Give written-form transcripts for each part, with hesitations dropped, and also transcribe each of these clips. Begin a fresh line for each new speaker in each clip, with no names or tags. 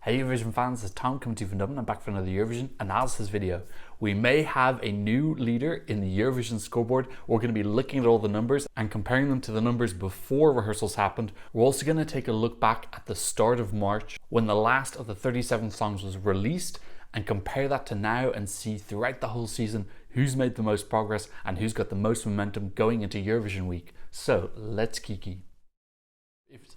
Hey Eurovision fans, it's Tom coming to you from Dublin. I'm back for another Eurovision analysis video. We may have a new leader in the Eurovision Scoreboard. We're going to be looking at all the numbers and comparing them to the numbers before rehearsals happened. We're also going to take a look back at the start of March when the last of the 37 songs was released and compare that to now and see throughout the whole season who's made the most progress and who's got the most momentum going into Eurovision week. So let's kiki.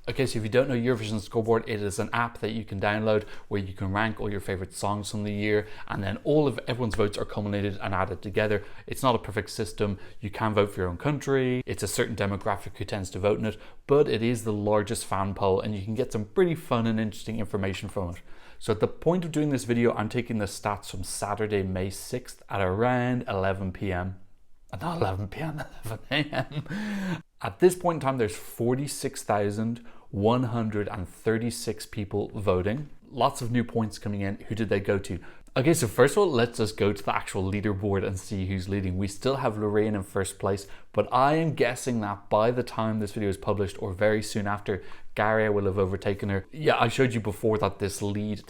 So if you don't know Eurovision Scoreboard, it is an app that you can download where you can rank all your favorite songs from the year, and then all of everyone's votes are culminated and added together. It's not a perfect system. You can vote for your own country. It's a certain demographic who tends to vote in it, but it is the largest fan poll and you can get some pretty fun and interesting information from it. So at the point of doing this video, I'm taking the stats from Saturday, May 6th at around 11 p.m. Not 11 p.m., 11 a.m. At this point in time, there's 46,136 people voting. Lots of new points coming in. Who did they go to? Okay, so first of all, let's just go to the actual leaderboard and see who's leading. We still have Lorraine in first place, but I am guessing that by the time this video is published or very soon after, Garia will have overtaken her. Yeah, I showed you before that this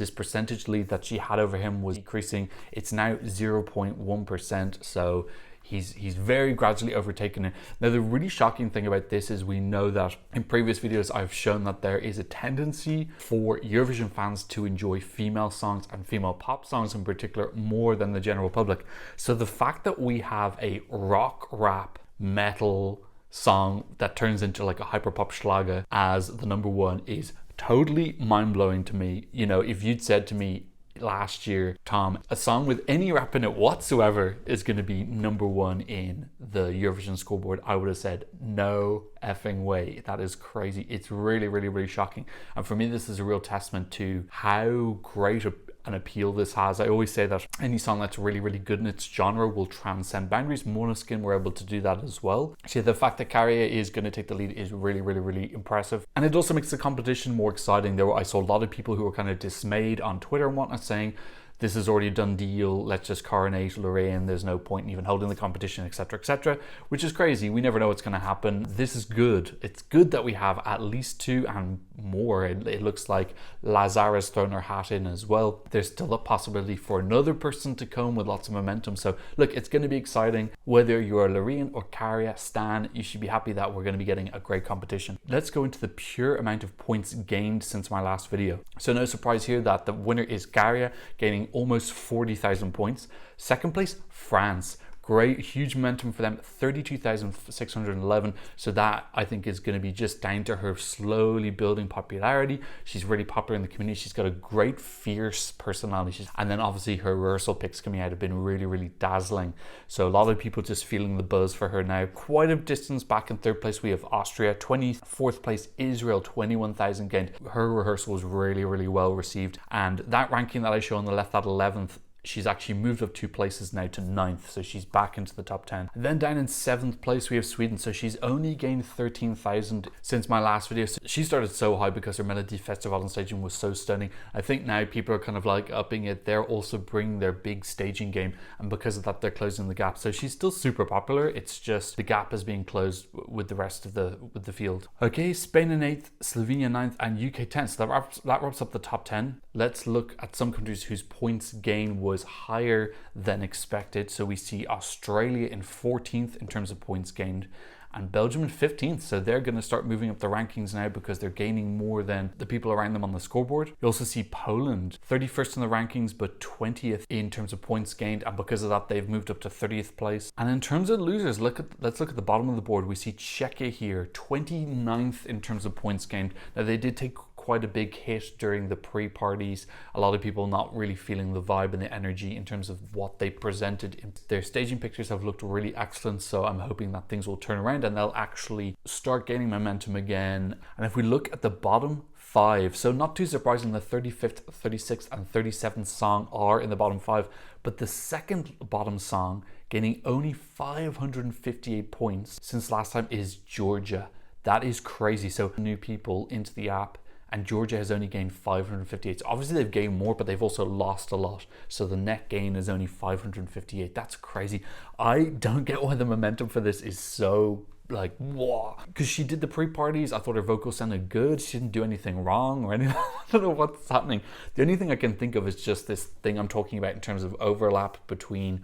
percentage lead that she had over him was decreasing. It's now 0.1%, so He's very gradually overtaken it. Now, the really shocking thing about this is we know that in previous videos I've shown that there is a tendency for Eurovision fans to enjoy female songs and female pop songs in particular more than the general public. So the fact that we have a rock, rap, metal song that turns into like a hyperpop schlager as the number one is totally mind-blowing to me. You know, if you'd said to me last year, Tom, a song with any rap in it whatsoever is going to be number one in the Eurovision Scoreboard, I would have said no effing way. That is crazy. It's really, really, really shocking. And for me, this is a real testament to how great an appeal this has. I always say that any song that's really, really good in its genre will transcend boundaries. Måneskin were able to do that as well. So the fact that Garia is going to take the lead is really, really, really impressive. And it also makes the competition more exciting. I saw a lot of people who were kind of dismayed on Twitter and whatnot saying, this is already a done deal, let's just coronate Lorraine, there's no point in even holding the competition, etc., which is crazy. We never know what's going to happen. This is good. It's good that we have at least two and more. It looks like Lazara's thrown her hat in as well. There's still a possibility for another person to come with lots of momentum. So look, it's going to be exciting. Whether you're a Lorraine or Garia stan, you should be happy that we're going to be getting a great competition. Let's go into the pure amount of points gained since my last video. So no surprise here that the winner is Garia, gaining almost 40,000 points. Second place, France. Great, huge momentum for them, 32,611. So that I think is going to be just down to her slowly building popularity. She's really popular in the community. She's got a great, fierce personality. And then obviously her rehearsal picks coming out have been really, really dazzling. So a lot of people just feeling the buzz for her now. Quite a distance back in third place, we have Austria. 24th place, Israel, 21,000 gained. Her rehearsal was really, really well received. And that ranking that I show on the left at 11th, she's actually moved up 2 places now to 9th, so she's back into the top 10. And then down in 7th place we have Sweden, so she's only gained 13,000 since my last video. So she started so high because her Melody Festival staging was so stunning. I think now people are kind of like upping it. They're also bringing their big staging game, and because of that they're closing the gap. So she's still super popular, it's just the gap is being closed with the rest of the field. Okay, Spain in 8th, Slovenia 9th, and UK 10th. So that wraps up the top 10. Let's look at some countries whose points gain was higher than expected. So we see Australia in 14th in terms of points gained, and Belgium in 15th. So they're going to start moving up the rankings now because they're gaining more than the people around them on the scoreboard. You also see Poland 31st in the rankings but 20th in terms of points gained, and because of that they've moved up to 30th place. And in terms of losers, let's look at the bottom of the board. We see Czechia here 29th in terms of points gained. Now they did take quite a big hit during the pre-parties. A lot of people not really feeling the vibe and the energy in terms of what they presented. Their staging pictures have looked really excellent, so I'm hoping that things will turn around and they'll actually start gaining momentum again. And if we look at the bottom 5, so not too surprising, the 35th, 36th and 37th song are in the bottom 5, but the second bottom song gaining only 558 points since last time is Georgia. That is crazy. So new people into the app, and Georgia has only gained 558. So obviously they've gained more, but they've also lost a lot. So the net gain is only 558. That's crazy. I don't get why the momentum for this is so like, whoa, because she did the pre-parties. I thought her vocals sounded good. She didn't do anything wrong or anything. I don't know what's happening. The only thing I can think of is just this thing I'm talking about in terms of overlap between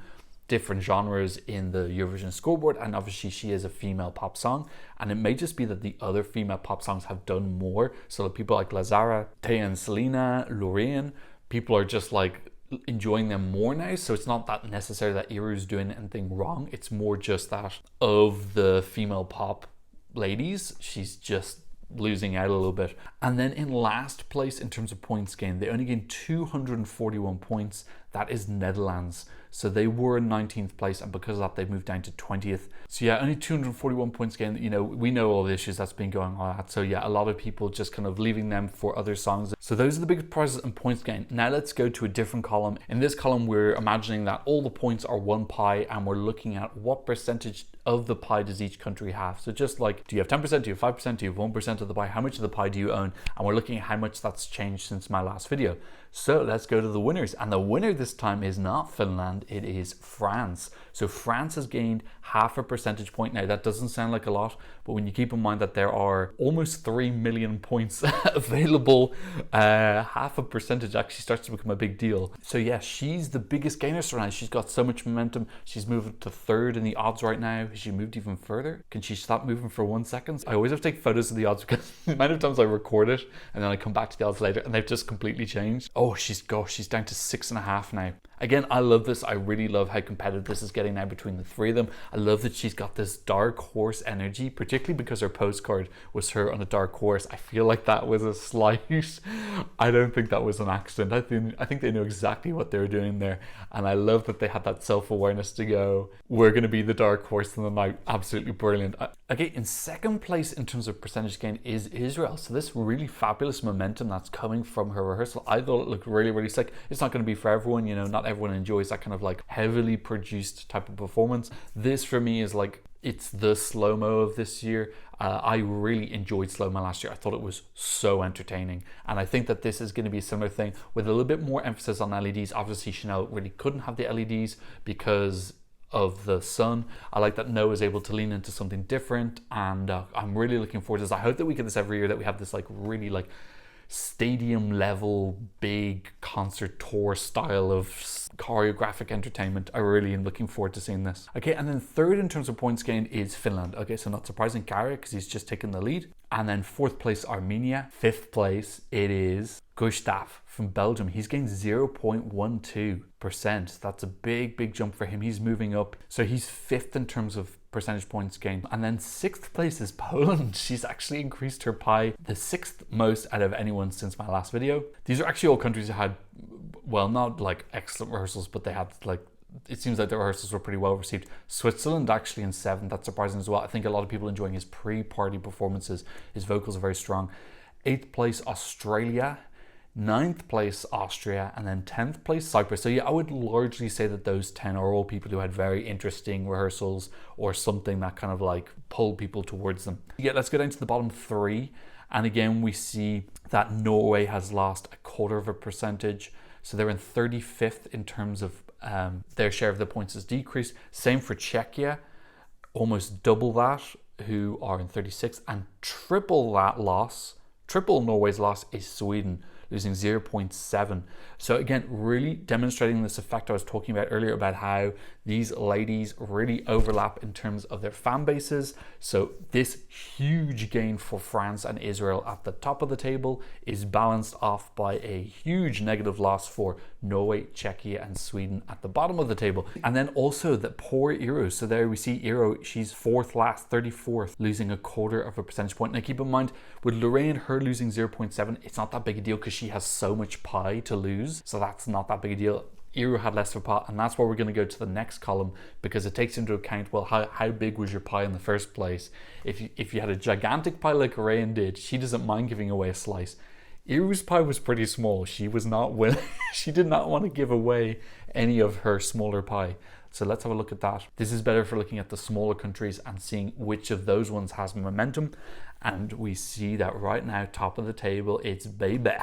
different genres in the Eurovision Scoreboard, and obviously she is a female pop song, and it may just be that the other female pop songs have done more. So people like Lazara, Taya and Selena, Lorraine, people are just like enjoying them more now. So it's not that necessary that Iru's doing anything wrong. It's more just that of the female pop ladies, she's just losing out a little bit. And then in last place in terms of points gained, they only gained 241 points. That is Netherlands. So they were in 19th place, and because of that, they've moved down to 20th. So yeah, only 241 points gained. You know, we know all the issues that's been going on. So yeah, a lot of people just kind of leaving them for other songs. So those are the biggest prizes and points gained. Now let's go to a different column. In this column, we're imagining that all the points are one pie, and we're looking at what percentage of the pie does each country have. So just like, do you have 10%, do you have 5%, do you have 1% of the pie? How much of the pie do you own? And we're looking at how much that's changed since my last video. So let's go to the winners. And the winner this time is not Finland, it is France. So France has gained half a percentage point. Now that doesn't sound like a lot, but when you keep in mind that there are almost 3 million points available, half a percentage actually starts to become a big deal. So yeah, she's the biggest gainer right now. She's got so much momentum. She's moved to third in the odds right now. Has she moved even further? Can she stop moving for 1 second? I always have to take photos of the odds because the amount of times I record it and then I come back to the odds later and they've just completely changed. Oh, she's down to 6.5 now. Again, I love this. I really love how competitive this is getting now between the three of them. I love that she's got this dark horse energy, particularly because her postcard was her on a dark horse. I feel like that was a slight, I don't think that was an accident. I think they know exactly what they were doing there. And I love that they had that self-awareness to go, we're going to be the dark horse in the night. Absolutely brilliant. Okay, in second place in terms of percentage gain is Israel. So this really fabulous momentum that's coming from her rehearsal, I thought it looked really, really sick. It's not going to be for everyone, you know, not everyone enjoys that kind of like heavily produced type of performance. This for me is like, it's the slow-mo of this year. I really enjoyed slow-mo last year. I thought it was so entertaining. And I think that this is going to be a similar thing with a little bit more emphasis on LEDs. Obviously, Chanel really couldn't have the LEDs because of the sun. I like that Noah is able to lean into something different, and I'm really looking forward to this. I hope that we get this every year, that we have this like really like stadium level big concert tour style of choreographic entertainment. I really am looking forward to seeing this. Okay, and then third in terms of points gained is Finland. Okay, so not surprising, Kara, because he's just taken the lead. And then fourth place, Armenia. Fifth place, it is Gustav from Belgium. He's gained 0.12%. That's a big jump for him. He's moving up. So he's fifth in terms of percentage points gained. And then sixth place is Poland. She's actually increased her pie the sixth most out of anyone since my last video. These are actually all countries that had, well, not like excellent rehearsals, but they had like, it seems like the rehearsals were pretty well received. Switzerland actually in seventh. That's surprising as well. I think a lot of people enjoying his pre-party performances. His vocals are very strong. Eighth place, Australia. Ninth place, Austria, and then 10th place, Cyprus. So yeah, I would largely say that those 10 are all people who had very interesting rehearsals or something that kind of like pulled people towards them. Yeah, let's go down to the bottom three. And again, we see that Norway has lost 0.25%. So they're in 35th in terms of their share of the points has decreased. Same for Czechia, almost double that, who are in 36th, and triple Norway's loss is Sweden, losing 0.7. So again, really demonstrating this effect I was talking about earlier about how these ladies really overlap in terms of their fan bases. So this huge gain for France and Israel at the top of the table is balanced off by a huge negative loss for Norway, Czechia, and Sweden at the bottom of the table. And then also the poor Euro. So there we see Euro, she's fourth last, 34th, losing 0.25 percentage point. Now keep in mind, with Lorraine, her losing 0.7, it's not that big a deal because she has so much pie to lose. So that's not that big a deal. Euro had less of a pot, and that's where we're going to go to the next column, because it takes into account, well, how big was your pie in the first place? If you had a gigantic pie like Lorraine did, she doesn't mind giving away a slice. Iru's pie was pretty small. She was not willing. She did not want to give away any of her smaller pie. So let's have a look at that. This is better for looking at the smaller countries and seeing which of those ones has momentum. And we see that right now, top of the table, it's Bebe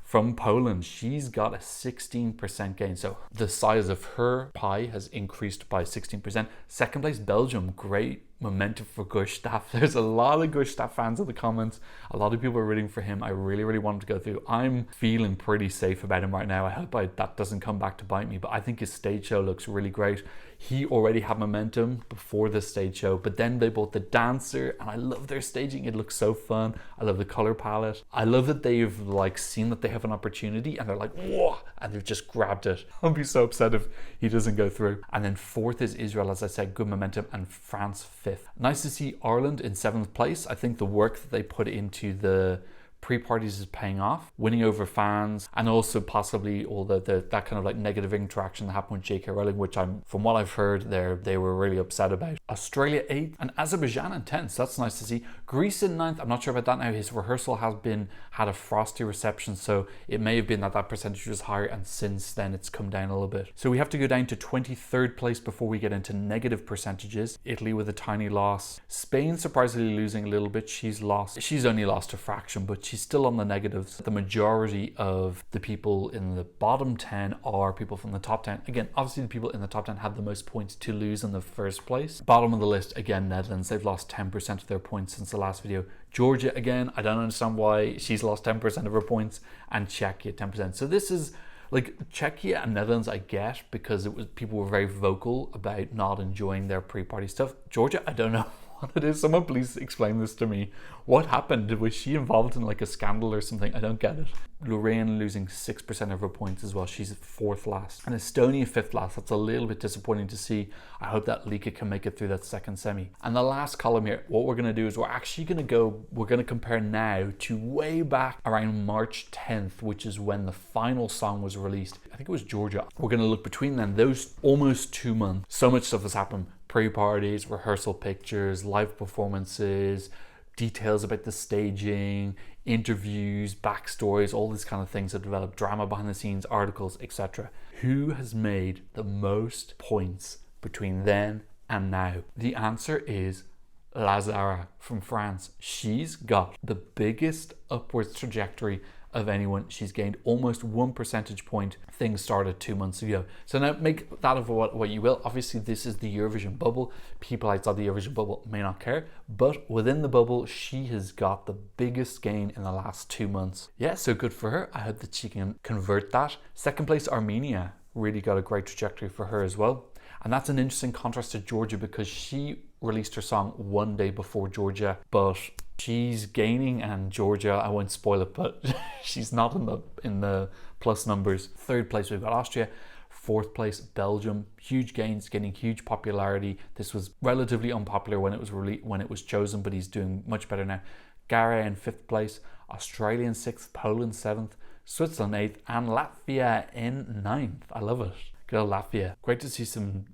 from Poland. She's got a 16% gain. So the size of her pie has increased by 16%. Second place, Belgium. Great momentum for Gustav. There's a lot of Gustav fans in the comments. A lot of people are rooting for him. I really, really want him to go through. I'm feeling pretty safe about him right now. I hope that doesn't come back to bite me, but I think his stage show looks really great. He already had momentum before the stage show, but then they bought the dancer, and I love their staging. It looks so fun. I love the color palette. I love that they've like seen that they have an opportunity and they're like, whoa, and they've just grabbed it. I'll be so upset if he doesn't go through. And then fourth is Israel, as I said, good momentum, and France fifth. Nice to see Ireland in seventh place. I think the work that they put into the pre-parties is paying off, winning over fans, and also possibly all that kind of like negative interaction that happened with J.K. Rowling, which from what I've heard, they were really upset about. Australia 8th and Azerbaijan in 10th, so that's nice to see. Greece in 9th, I'm not sure about that now. His rehearsal had a frosty reception, so it may have been that percentage was higher, and since then it's come down a little bit. So we have to go down to 23rd place before we get into negative percentages. Italy with a tiny loss. Spain surprisingly losing a little bit. She's only lost a fraction, but she's still on the negatives. The majority of the people in the bottom 10 are people from the top 10. Again, obviously the people in the top 10 have the most points to lose in the first place. Bottom of the list, again, Netherlands. They've lost 10% of their points since the last video. Georgia, again, I don't understand why she's lost 10% of her points, and Czechia 10%. So this is like Czechia and Netherlands I get, because people were very vocal about not enjoying their pre-party stuff. Georgia, I don't know what it is. Someone please explain this to me. What happened? Was she involved in like a scandal or something? I don't get it. Lorraine losing 6% of her points as well. She's fourth last. And Estonia fifth last. That's a little bit disappointing to see. I hope that Lika can make it through that second semi. And the last column here, what we're going to do is we're going to compare now to way back around March 10th, which is when the final song was released. I think it was Georgia. We're going to look between then, those almost 2 months. So much stuff has happened. Pre-parties, rehearsal pictures, live performances, details about the staging, interviews, backstories, all these kind of things that develop, drama behind the scenes, articles, etc. Who has made the most points between then and now? The answer is Lazara from France. She's got the biggest upwards trajectory of anyone. She's gained almost 1 percentage point. Things started 2 months ago. So now make that of what you will. Obviously this is the Eurovision bubble. People outside the Eurovision bubble may not care, but within the bubble she has got the biggest gain in the last 2 months. Yeah, so good for her. I hope that she can convert that. Second place, Armenia, really got a great trajectory for her as well. And that's an interesting contrast to Georgia, because she released her song 1 day before Georgia, but she's gaining, and Georgia, I won't spoil it, but she's not in the plus numbers. Third place we've got Austria. Fourth place Belgium, huge gains, getting huge popularity. This was relatively unpopular when it was chosen, but he's doing much better now. Gara in fifth place, Australia in sixth, Poland seventh, Switzerland eighth, and Latvia in ninth. I love it. Good old Latvia. Great to see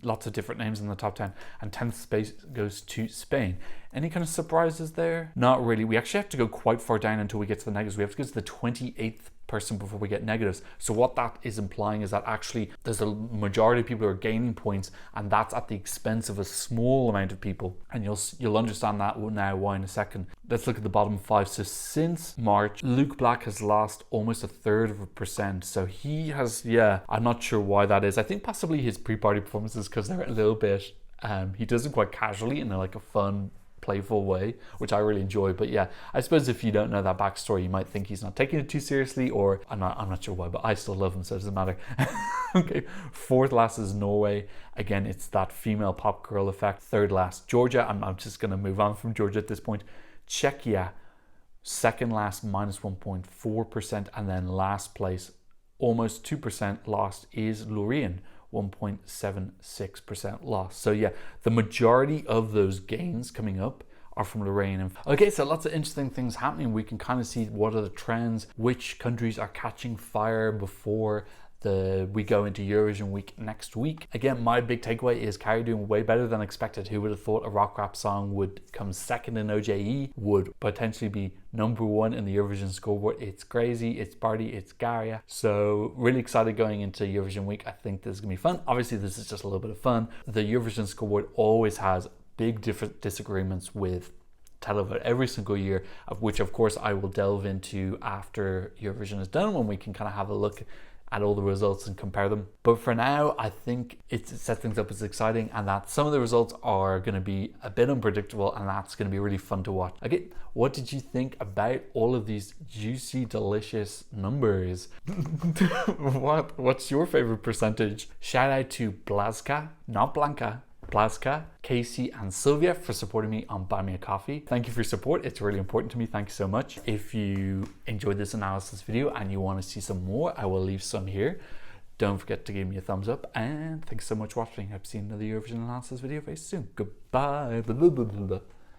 lots of different names in the top 10. And 10th space goes to Spain. Any kind of surprises there? Not really. We actually have to go quite far down until we get to the negatives. We have to go to the 28th person before we get negatives. So what that is implying is that actually there's a majority of people who are gaining points, and that's at the expense of a small amount of people. And you'll understand that now why in a second. Let's look at the bottom 5. So since March, Luke Black has lost almost 1/3%. So he has, I'm not sure why that is. I think possibly his pre-party performances, because they're a little bit, he does it quite casually in like a fun, playful way, which I really enjoy. But yeah, I suppose if you don't know that backstory, you might think he's not taking it too seriously, or I'm not sure why, but I still love him, so it doesn't matter. Okay, fourth last is Norway. Again, it's that female pop girl effect. Third last, Georgia. I'm just going to move on from Georgia at this point. Czechia, second last, minus 1.4%, and then last place, almost 2% lost, is Lorraine. 1.76% loss. So yeah, the majority of those gains coming up are from Lorraine. Okay, so lots of interesting things happening. We can kind of see what are the trends, which countries are catching fire before we go into Eurovision week next week. Again, my big takeaway is Carrie doing way better than expected. Who would have thought a rock rap song would come second in OJE, would potentially be #1 in the Eurovision Scoreboard? It's crazy, it's party, it's Garia. So really excited going into Eurovision week. I think this is gonna be fun. Obviously this is just a little bit of fun. The Eurovision Scoreboard always has big different disagreements with televote every single year, of which of course I will delve into after Eurovision is done, when we can kind of have a look at all the results and compare them. But for now, I think it sets things up as exciting, and that some of the results are going to be a bit unpredictable, and that's going to be really fun to watch. Okay, what did you think about all of these juicy, delicious numbers? What's your favorite percentage? Shout out to Blazka, not Blanca, Blazka, Casey and Sylvia for supporting me on Buy Me a Coffee. Thank you for your support. It's really important to me. Thank you so much. If you enjoyed this analysis video and you want to see some more, I will leave some here. Don't forget to give me a thumbs up, and thanks so much for watching. I've seen another Eurovision analysis video very soon. Goodbye. Blah, blah, blah, blah.